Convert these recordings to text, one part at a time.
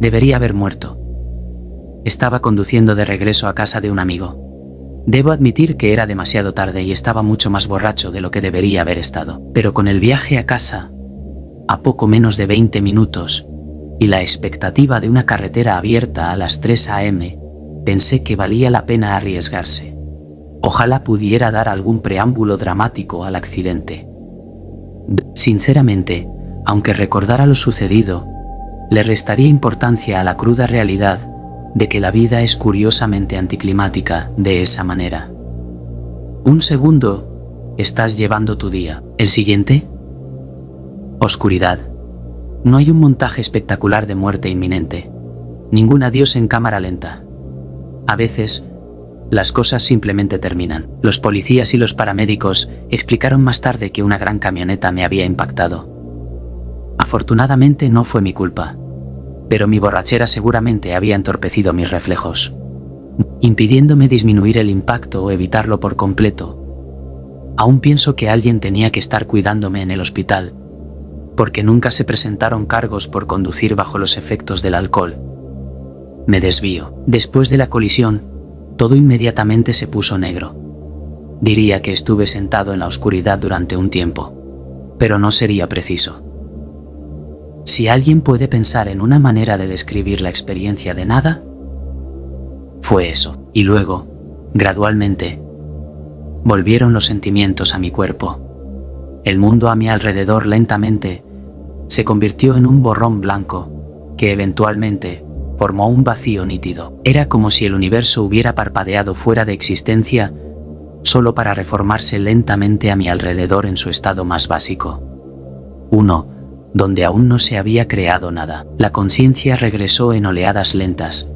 Debería haber muerto. Estaba conduciendo de regreso a casa de un amigo. Debo admitir que era demasiado tarde y estaba mucho más borracho de lo que debería haber estado. Pero con el viaje a casa, a poco menos de 20 minutos, y la expectativa de una carretera abierta a las 3 a.m., pensé que valía la pena arriesgarse. Ojalá pudiera dar algún preámbulo dramático al accidente. Sinceramente, aunque recordara lo sucedido, le restaría importancia a la cruda realidad de que la vida es curiosamente anticlimática de esa manera. Un segundo, estás llevando tu día. ¿El siguiente? Oscuridad. No hay un montaje espectacular de muerte inminente. Ningún adiós en cámara lenta. A veces, las cosas simplemente terminan. Los policías y los paramédicos explicaron más tarde que una gran camioneta me había impactado. Afortunadamente no fue mi culpa, pero mi borrachera seguramente había entorpecido mis reflejos, impidiéndome disminuir el impacto o evitarlo por completo. Aún pienso que alguien tenía que estar cuidándome en el hospital, porque nunca se presentaron cargos por conducir bajo los efectos del alcohol. Me desvío. Después de la colisión, todo inmediatamente se puso negro. Diría que estuve sentado en la oscuridad durante un tiempo, pero no sería preciso. Si alguien puede pensar en una manera de describir la experiencia de nada, fue eso. Y luego, gradualmente, volvieron los sentimientos a mi cuerpo. El mundo a mi alrededor lentamente se convirtió en un borrón blanco, que eventualmente formó un vacío nítido. Era como si el universo hubiera parpadeado fuera de existencia, solo para reformarse lentamente a mi alrededor en su estado más básico. Uno, donde aún no se había creado nada. La conciencia regresó en oleadas lentas.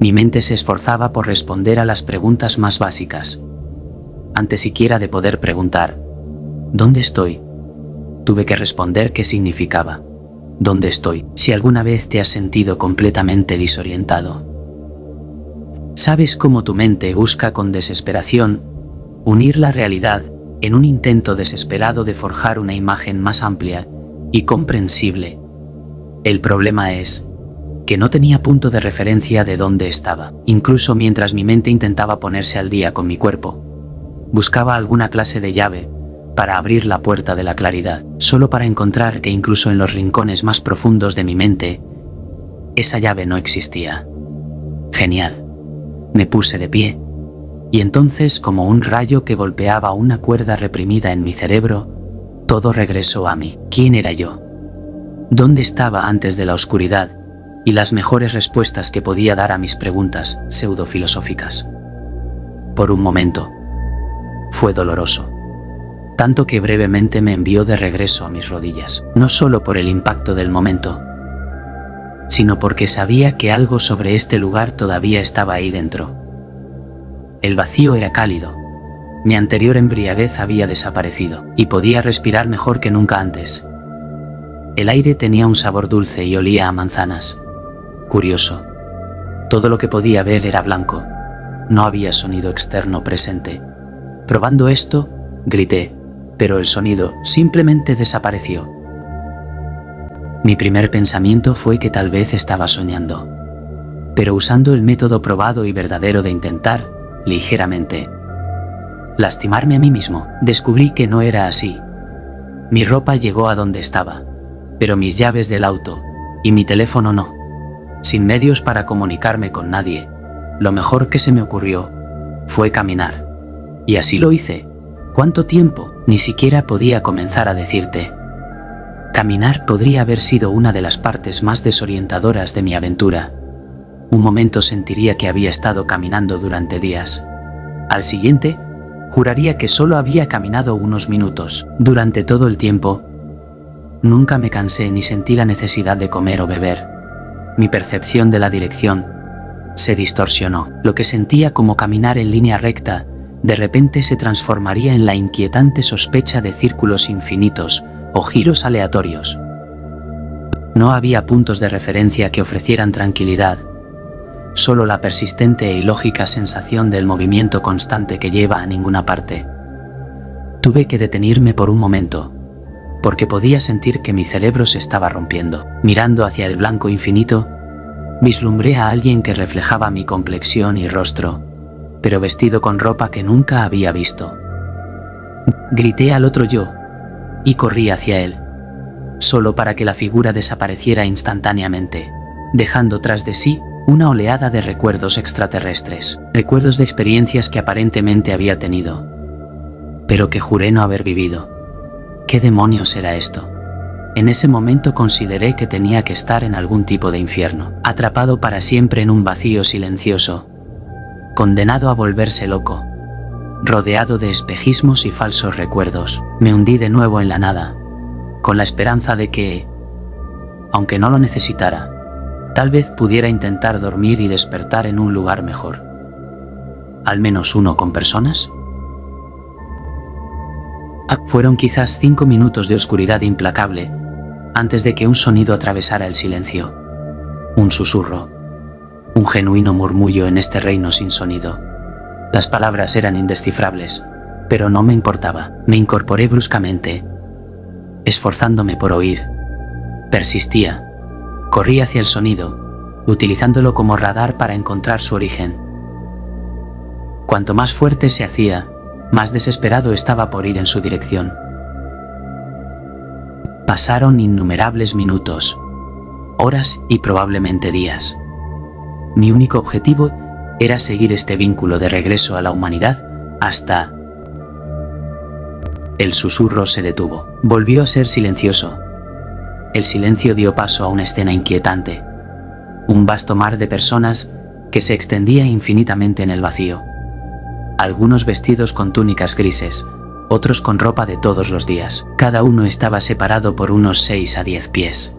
Mi mente se esforzaba por responder a las preguntas más básicas. Antes siquiera de poder preguntar, ¿dónde estoy?, tuve que responder qué significaba. ¿Dónde estoy? Si alguna vez te has sentido completamente desorientado. ¿Sabes cómo tu mente busca con desesperación unir la realidad en un intento desesperado de forjar una imagen más amplia y comprensible? El problema es que no tenía punto de referencia de dónde estaba. Incluso mientras mi mente intentaba ponerse al día con mi cuerpo, buscaba alguna clase de llave para abrir la puerta de la claridad, solo para encontrar que incluso en los rincones más profundos de mi mente, esa llave no existía. Genial. Me puse de pie, y entonces, como un rayo que golpeaba una cuerda reprimida en mi cerebro, todo regresó a mí. ¿Quién era yo? ¿Dónde estaba antes de la oscuridad? Y las mejores respuestas que podía dar a mis preguntas pseudofilosóficas. Por un momento, fue doloroso. Tanto que brevemente me envió de regreso a mis rodillas, no solo por el impacto del momento, sino porque sabía que algo sobre este lugar todavía estaba ahí dentro. El vacío era cálido, mi anterior embriaguez había desaparecido, y podía respirar mejor que nunca antes. El aire tenía un sabor dulce y olía a manzanas. Curioso. Todo lo que podía ver era blanco, no había sonido externo presente. Probando esto, grité, pero el sonido simplemente desapareció. Mi primer pensamiento fue que tal vez estaba soñando, pero usando el método probado y verdadero de intentar, ligeramente, lastimarme a mí mismo, descubrí que no era así. Mi ropa llegó a donde estaba, pero mis llaves del auto y mi teléfono no. Sin medios para comunicarme con nadie, lo mejor que se me ocurrió fue caminar. Y así lo hice. ¿Cuánto tiempo? Ni siquiera podía comenzar a decirte. Caminar podría haber sido una de las partes más desorientadoras de mi aventura. Un momento sentiría que había estado caminando durante días. Al siguiente, juraría que solo había caminado unos minutos. Durante todo el tiempo, nunca me cansé ni sentí la necesidad de comer o beber. Mi percepción de la dirección se distorsionó. Lo que sentía como caminar en línea recta, de repente se transformaría en la inquietante sospecha de círculos infinitos o giros aleatorios. No había puntos de referencia que ofrecieran tranquilidad, solo la persistente e ilógica sensación del movimiento constante que lleva a ninguna parte. Tuve que detenerme por un momento, porque podía sentir que mi cerebro se estaba rompiendo. Mirando hacia el blanco infinito, vislumbré a alguien que reflejaba mi complexión y rostro, pero vestido con ropa que nunca había visto. Grité al otro yo, y corrí hacia él, solo para que la figura desapareciera instantáneamente, dejando tras de sí una oleada de recuerdos extraterrestres, recuerdos de experiencias que aparentemente había tenido, pero que juré no haber vivido. ¿Qué demonios era esto? En ese momento consideré que tenía que estar en algún tipo de infierno, atrapado para siempre en un vacío silencioso, condenado a volverse loco, rodeado de espejismos y falsos recuerdos. Me hundí de nuevo en la nada, con la esperanza de que, aunque no lo necesitara, tal vez pudiera intentar dormir y despertar en un lugar mejor. ¿Al menos uno con personas? Fueron quizás 5 minutos de oscuridad implacable antes de que un sonido atravesara el silencio. Un susurro. Un genuino murmullo en este reino sin sonido. Las palabras eran indescifrables, pero no me importaba. Me incorporé bruscamente, esforzándome por oír. Persistía. Corrí hacia el sonido, utilizándolo como radar para encontrar su origen. Cuanto más fuerte se hacía, más desesperado estaba por ir en su dirección. Pasaron innumerables minutos, horas y probablemente días. Mi único objetivo era seguir este vínculo de regreso a la humanidad hasta... El susurro se detuvo. Volvió a ser silencioso. El silencio dio paso a una escena inquietante. Un vasto mar de personas que se extendía infinitamente en el vacío. Algunos vestidos con túnicas grises, otros con ropa de todos los días. Cada uno estaba separado por unos 6 a 10 pies.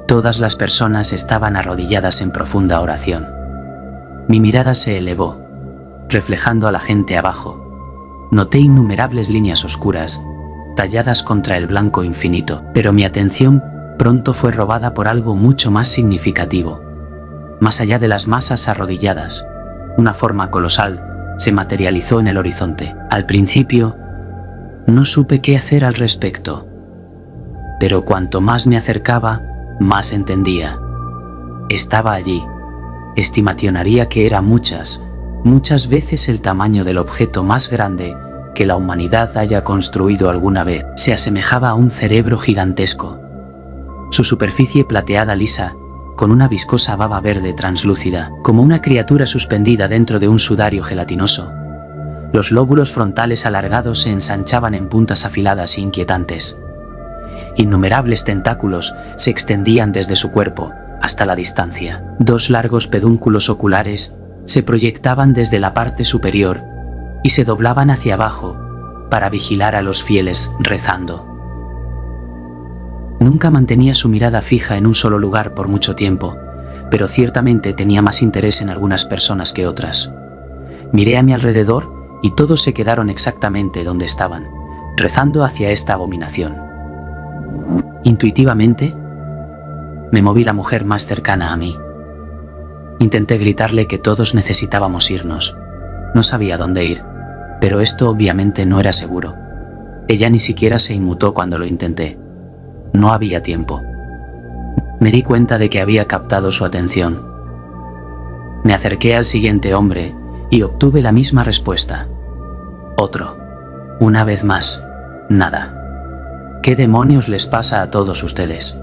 Todas las personas estaban arrodilladas en profunda oración. Mi mirada se elevó, reflejando a la gente abajo. Noté innumerables líneas oscuras, talladas contra el blanco infinito, pero mi atención pronto fue robada por algo mucho más significativo. Más allá de las masas arrodilladas, una forma colosal se materializó en el horizonte. Al principio, no supe qué hacer al respecto, pero cuanto más me acercaba, más entendía. Estaba allí. Estimacionaría que era muchas veces el tamaño del objeto más grande que la humanidad haya construido alguna vez. Se asemejaba a un cerebro gigantesco. Su superficie plateada lisa, con una viscosa baba verde translúcida, como una criatura suspendida dentro de un sudario gelatinoso. Los lóbulos frontales alargados se ensanchaban en puntas afiladas e inquietantes. Innumerables tentáculos se extendían desde su cuerpo hasta la distancia. 2 largos pedúnculos oculares se proyectaban desde la parte superior y se doblaban hacia abajo para vigilar a los fieles rezando. Nunca mantenía su mirada fija en un solo lugar por mucho tiempo, pero ciertamente tenía más interés en algunas personas que otras. Miré a mi alrededor y todos se quedaron exactamente donde estaban, rezando hacia esta abominación. Intuitivamente, me moví la mujer más cercana a mí. Intenté gritarle que todos necesitábamos irnos. No sabía dónde ir, pero esto obviamente no era seguro. Ella ni siquiera se inmutó cuando lo intenté. No había tiempo. Me di cuenta de que había captado su atención. Me acerqué al siguiente hombre y obtuve la misma respuesta. Otro. Una vez más, nada. ¿Qué demonios les pasa a todos ustedes?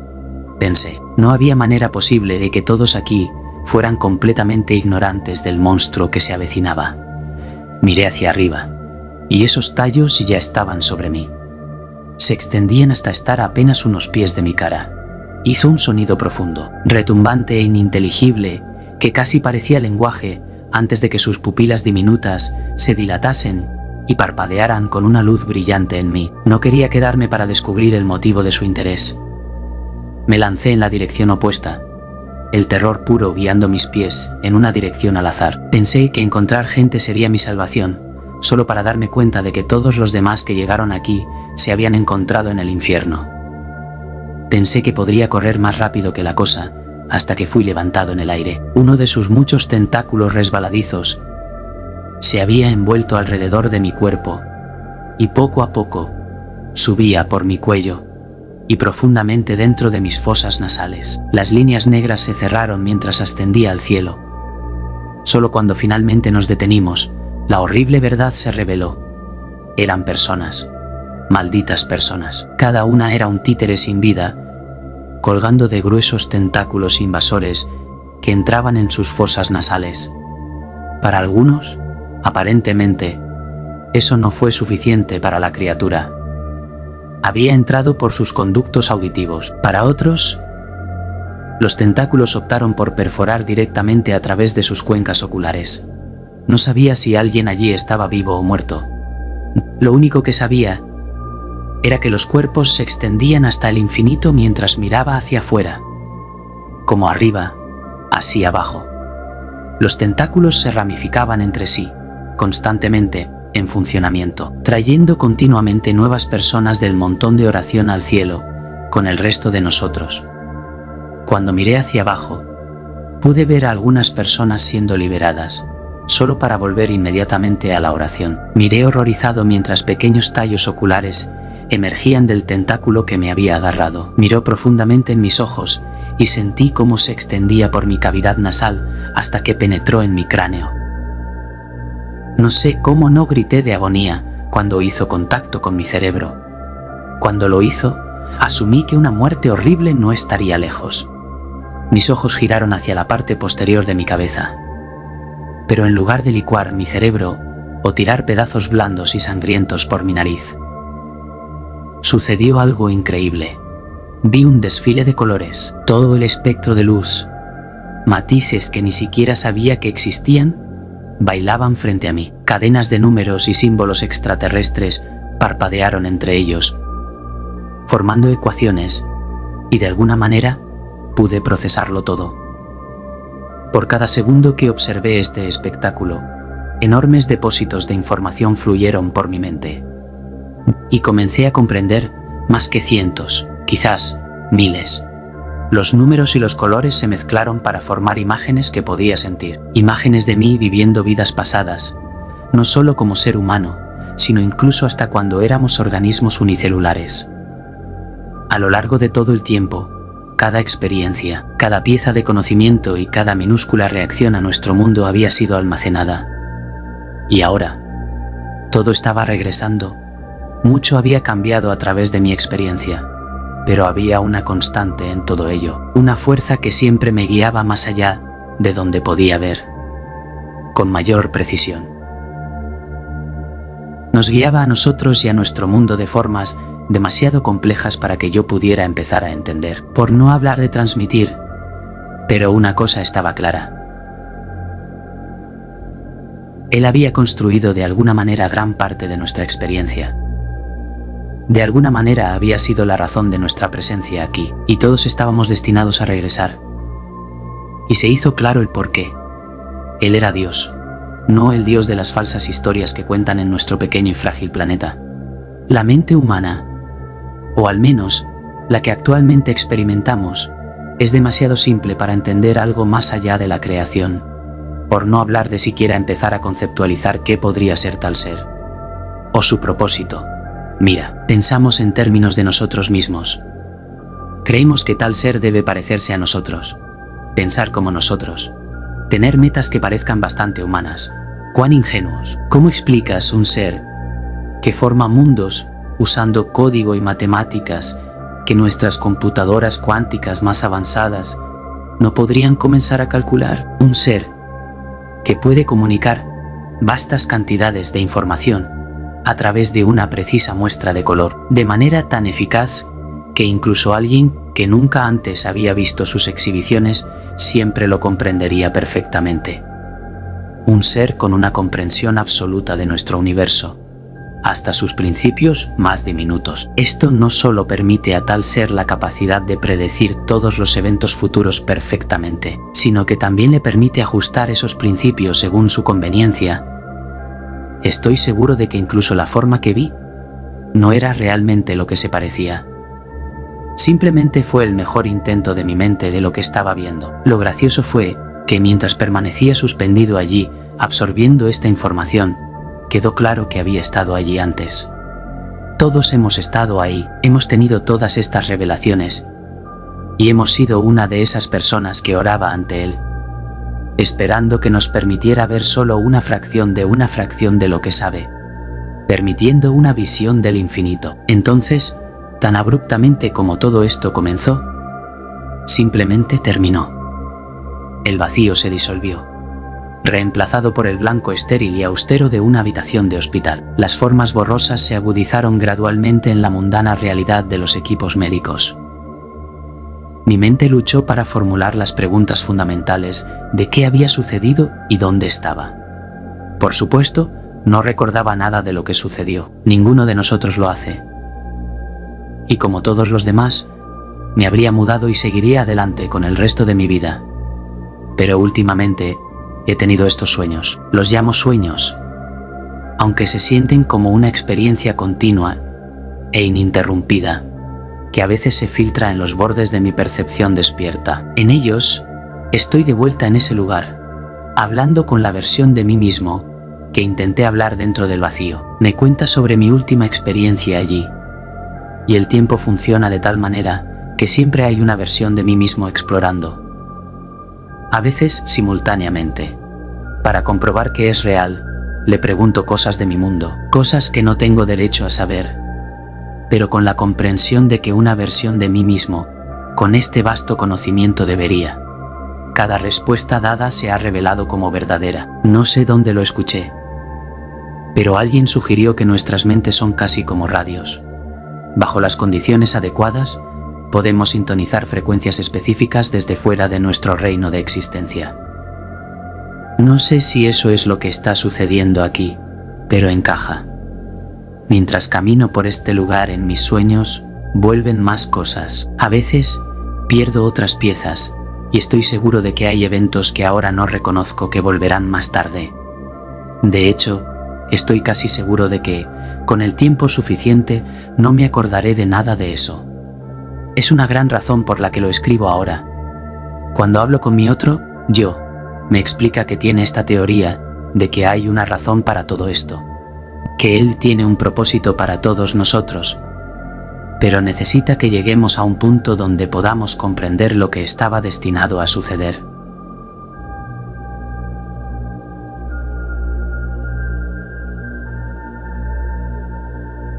Pensé. No había manera posible de que todos aquí fueran completamente ignorantes del monstruo que se avecinaba. Miré hacia arriba, y esos tallos ya estaban sobre mí. Se extendían hasta estar a apenas unos pies de mi cara. Hizo un sonido profundo, retumbante e ininteligible, que casi parecía lenguaje antes de que sus pupilas diminutas se dilatasen y parpadearan con una luz brillante en mí. No quería quedarme para descubrir el motivo de su interés. Me lancé en la dirección opuesta, el terror puro guiando mis pies en una dirección al azar. Pensé que encontrar gente sería mi salvación, solo para darme cuenta de que todos los demás que llegaron aquí se habían encontrado en el infierno. Pensé que podría correr más rápido que la cosa, hasta que fui levantado en el aire. Uno de sus muchos tentáculos resbaladizos se había envuelto alrededor de mi cuerpo, y poco a poco Subía por mi cuello y profundamente dentro de mis fosas nasales. Las líneas negras se cerraron mientras ascendía al cielo. Solo cuando finalmente nos detenimos, la horrible verdad se reveló. Eran personas. Malditas personas. Cada una era un títere sin vida, colgando de gruesos tentáculos invasores que entraban en sus fosas nasales. Para algunos, aparentemente, eso no fue suficiente para la criatura. Había entrado por sus conductos auditivos. Para otros, los tentáculos optaron por perforar directamente a través de sus cuencas oculares. No sabía si alguien allí estaba vivo o muerto. Lo único que sabía era que los cuerpos se extendían hasta el infinito mientras miraba hacia afuera. Como arriba, así abajo. Los tentáculos se ramificaban entre sí, constantemente, en funcionamiento, trayendo continuamente nuevas personas del montón de oración al cielo, con el resto de nosotros. Cuando miré hacia abajo, pude ver a algunas personas siendo liberadas, solo para volver inmediatamente a la oración. Miré horrorizado mientras pequeños tallos oculares emergían del tentáculo que me había agarrado. Miró profundamente en mis ojos y sentí cómo se extendía por mi cavidad nasal hasta que penetró en mi cráneo. No sé cómo no grité de agonía cuando hizo contacto con mi cerebro. Cuando lo hizo, asumí que una muerte horrible no estaría lejos. Mis ojos giraron hacia la parte posterior de mi cabeza. Pero en lugar de licuar mi cerebro o tirar pedazos blandos y sangrientos por mi nariz, sucedió algo increíble. Vi un desfile de colores, todo el espectro de luz, matices que ni siquiera sabía que existían, bailaban frente a mí. Cadenas de números y símbolos extraterrestres parpadearon entre ellos, formando ecuaciones, y de alguna manera pude procesarlo todo. Por cada segundo que observé este espectáculo, enormes depósitos de información fluyeron por mi mente. Y comencé a comprender más que cientos, quizás miles. Los números y los colores se mezclaron para formar imágenes que podía sentir. Imágenes de mí viviendo vidas pasadas, no solo como ser humano, sino incluso hasta cuando éramos organismos unicelulares. A lo largo de todo el tiempo, cada experiencia, cada pieza de conocimiento y cada minúscula reacción a nuestro mundo había sido almacenada. Y ahora, todo estaba regresando. Mucho había cambiado a través de mi experiencia, pero había una constante en todo ello, una fuerza que siempre me guiaba más allá de donde podía ver, con mayor precisión. Nos guiaba a nosotros y a nuestro mundo de formas demasiado complejas para que yo pudiera empezar a entender, por no hablar de transmitir, pero una cosa estaba clara. Él había construido de alguna manera gran parte de nuestra experiencia. De alguna manera había sido la razón de nuestra presencia aquí, y todos estábamos destinados a regresar. Y se hizo claro el porqué. Él era Dios, no el Dios de las falsas historias que cuentan en nuestro pequeño y frágil planeta. La mente humana, o al menos la que actualmente experimentamos, es demasiado simple para entender algo más allá de la creación, por no hablar de siquiera empezar a conceptualizar qué podría ser tal ser, o su propósito. Mira, pensamos en términos de nosotros mismos. Creemos que tal ser debe parecerse a nosotros, pensar como nosotros, tener metas que parezcan bastante humanas. ¡Cuán ingenuos! ¿Cómo explicas un ser que forma mundos usando código y matemáticas que nuestras computadoras cuánticas más avanzadas no podrían comenzar a calcular? Un ser que puede comunicar vastas cantidades de información a través de una precisa muestra de color, de manera tan eficaz que incluso alguien que nunca antes había visto sus exhibiciones siempre lo comprendería perfectamente. Un ser con una comprensión absoluta de nuestro universo, hasta sus principios más diminutos. Esto no solo permite a tal ser la capacidad de predecir todos los eventos futuros perfectamente, sino que también le permite ajustar esos principios según su conveniencia. Estoy seguro de que incluso la forma que vi no era realmente lo que se parecía. Simplemente fue el mejor intento de mi mente de lo que estaba viendo. Lo gracioso fue que mientras permanecía suspendido allí, absorbiendo esta información, quedó claro que había estado allí antes. Todos hemos estado ahí, hemos tenido todas estas revelaciones, y hemos sido una de esas personas que oraba ante Él, esperando que nos permitiera ver solo una fracción de lo que sabe, permitiendo una visión del infinito. Entonces, tan abruptamente como todo esto comenzó, simplemente terminó. El vacío se disolvió, reemplazado por el blanco estéril y austero de una habitación de hospital. Las formas borrosas se agudizaron gradualmente en la mundana realidad de los equipos médicos. Mi mente luchó para formular las preguntas fundamentales de qué había sucedido y dónde estaba. Por supuesto, no recordaba nada de lo que sucedió. Ninguno de nosotros lo hace. Y como todos los demás, me habría mudado y seguiría adelante con el resto de mi vida. Pero últimamente he tenido estos sueños. Los llamo sueños, aunque se sienten como una experiencia continua e ininterrumpida, que a veces se filtra en los bordes de mi percepción despierta. En ellos, estoy de vuelta en ese lugar, hablando con la versión de mí mismo que intenté hablar dentro del vacío. Me cuenta sobre mi última experiencia allí, y el tiempo funciona de tal manera que siempre hay una versión de mí mismo explorando, a veces simultáneamente. Para comprobar que es real, le pregunto cosas de mi mundo, cosas que no tengo derecho a saber, pero con la comprensión de que una versión de mí mismo, con este vasto conocimiento debería. Cada respuesta dada se ha revelado como verdadera. No sé dónde lo escuché, pero alguien sugirió que nuestras mentes son casi como radios. Bajo las condiciones adecuadas, podemos sintonizar frecuencias específicas desde fuera de nuestro reino de existencia. No sé si eso es lo que está sucediendo aquí, pero encaja. Mientras camino por este lugar en mis sueños, vuelven más cosas. A veces, pierdo otras piezas, y estoy seguro de que hay eventos que ahora no reconozco que volverán más tarde. De hecho, estoy casi seguro de que, con el tiempo suficiente, no me acordaré de nada de eso. Es una gran razón por la que lo escribo ahora. Cuando hablo con mi otro yo, me explica que tiene esta teoría de que hay una razón para todo esto, que Él tiene un propósito para todos nosotros, pero necesita que lleguemos a un punto donde podamos comprender lo que estaba destinado a suceder.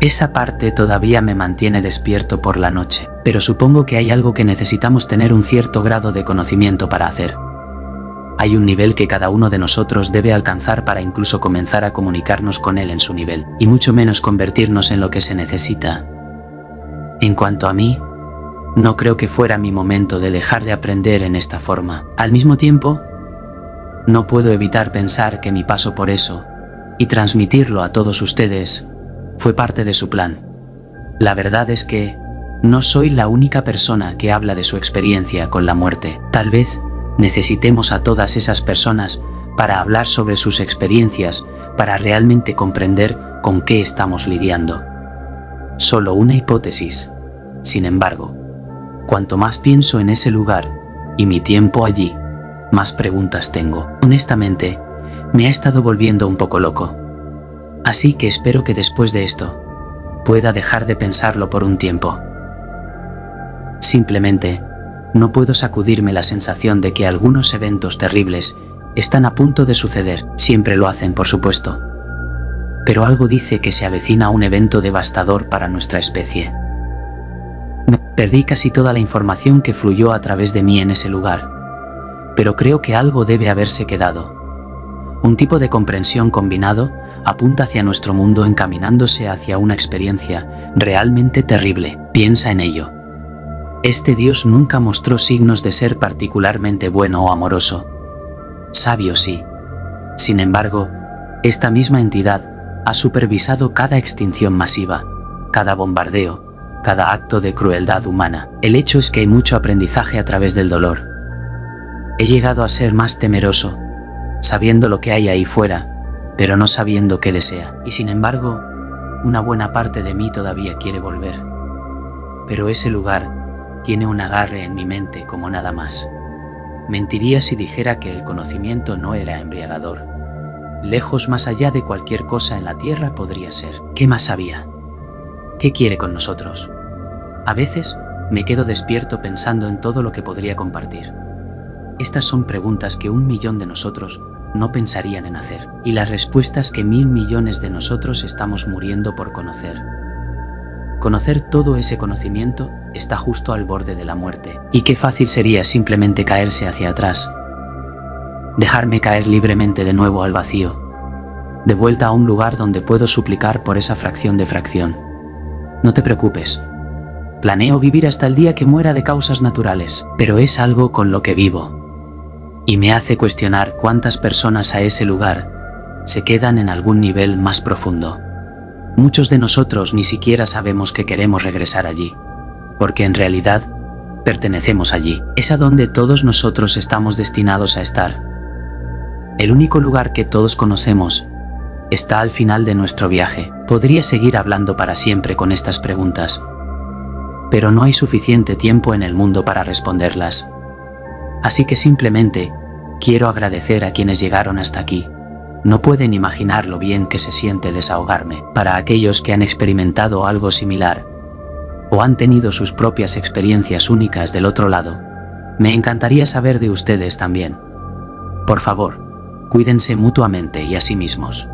Esa parte todavía me mantiene despierto por la noche, pero supongo que hay algo que necesitamos tener un cierto grado de conocimiento para hacer. Hay un nivel que cada uno de nosotros debe alcanzar para incluso comenzar a comunicarnos con Él en su nivel, y mucho menos convertirnos en lo que se necesita. En cuanto a mí, no creo que fuera mi momento de dejar de aprender en esta forma. Al mismo tiempo, no puedo evitar pensar que mi paso por eso, y transmitirlo a todos ustedes, fue parte de su plan. La verdad es que no soy la única persona que habla de su experiencia con la muerte. Tal vez necesitemos a todas esas personas para hablar sobre sus experiencias, para realmente comprender con qué estamos lidiando. Solo una hipótesis. Sin embargo, cuanto más pienso en ese lugar y mi tiempo allí, más preguntas tengo. Honestamente, me ha estado volviendo un poco loco. Así que espero que después de esto, pueda dejar de pensarlo por un tiempo. Simplemente, no puedo sacudirme la sensación de que algunos eventos terribles están a punto de suceder. Siempre lo hacen, por supuesto. Pero algo dice que se avecina un evento devastador para nuestra especie. Perdí casi toda la información que fluyó a través de mí en ese lugar, pero creo que algo debe haberse quedado. Un tipo de comprensión combinado apunta hacia nuestro mundo encaminándose hacia una experiencia realmente terrible. Piensa en ello. Este Dios nunca mostró signos de ser particularmente bueno o amoroso. Sabio sí. Sin embargo, esta misma entidad ha supervisado cada extinción masiva, cada bombardeo, cada acto de crueldad humana. El hecho es que hay mucho aprendizaje a través del dolor. He llegado a ser más temeroso, sabiendo lo que hay ahí fuera, pero no sabiendo qué desea. Y sin embargo, una buena parte de mí todavía quiere volver. Pero ese lugar tiene un agarre en mi mente como nada más. Mentiría si dijera que el conocimiento no era embriagador. Lejos más allá de cualquier cosa en la tierra podría ser. ¿Qué más sabía? ¿Qué quiere con nosotros? A veces, me quedo despierto pensando en todo lo que podría compartir. Estas son preguntas que 1.000.000 de nosotros no pensarían en hacer, y las respuestas que 1.000.000.000 de nosotros estamos muriendo por conocer. Conocer todo ese conocimiento está justo al borde de la muerte, y qué fácil sería simplemente caerse hacia atrás. Dejarme caer libremente de nuevo al vacío, de vuelta a un lugar donde puedo suplicar por esa fracción de fracción. No te preocupes. Planeo vivir hasta el día que muera de causas naturales, pero es algo con lo que vivo. Y me hace cuestionar cuántas personas a ese lugar se quedan en algún nivel más profundo. Muchos de nosotros ni siquiera sabemos que queremos regresar allí, porque en realidad pertenecemos allí. Es a donde todos nosotros estamos destinados a estar. El único lugar que todos conocemos está al final de nuestro viaje. Podría seguir hablando para siempre con estas preguntas, pero no hay suficiente tiempo en el mundo para responderlas. Así que simplemente quiero agradecer a quienes llegaron hasta aquí. No pueden imaginar lo bien que se siente desahogarme. Para aquellos que han experimentado algo similar o han tenido sus propias experiencias únicas del otro lado, me encantaría saber de ustedes también. Por favor, cuídense mutuamente y a sí mismos.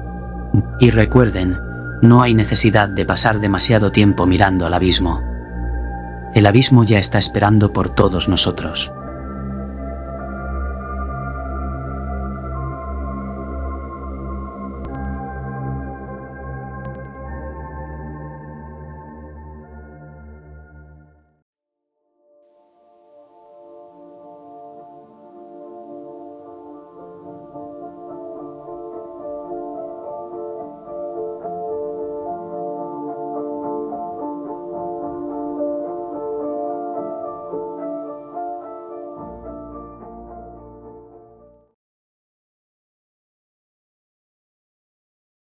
Y recuerden, no hay necesidad de pasar demasiado tiempo mirando al abismo. El abismo ya está esperando por todos nosotros.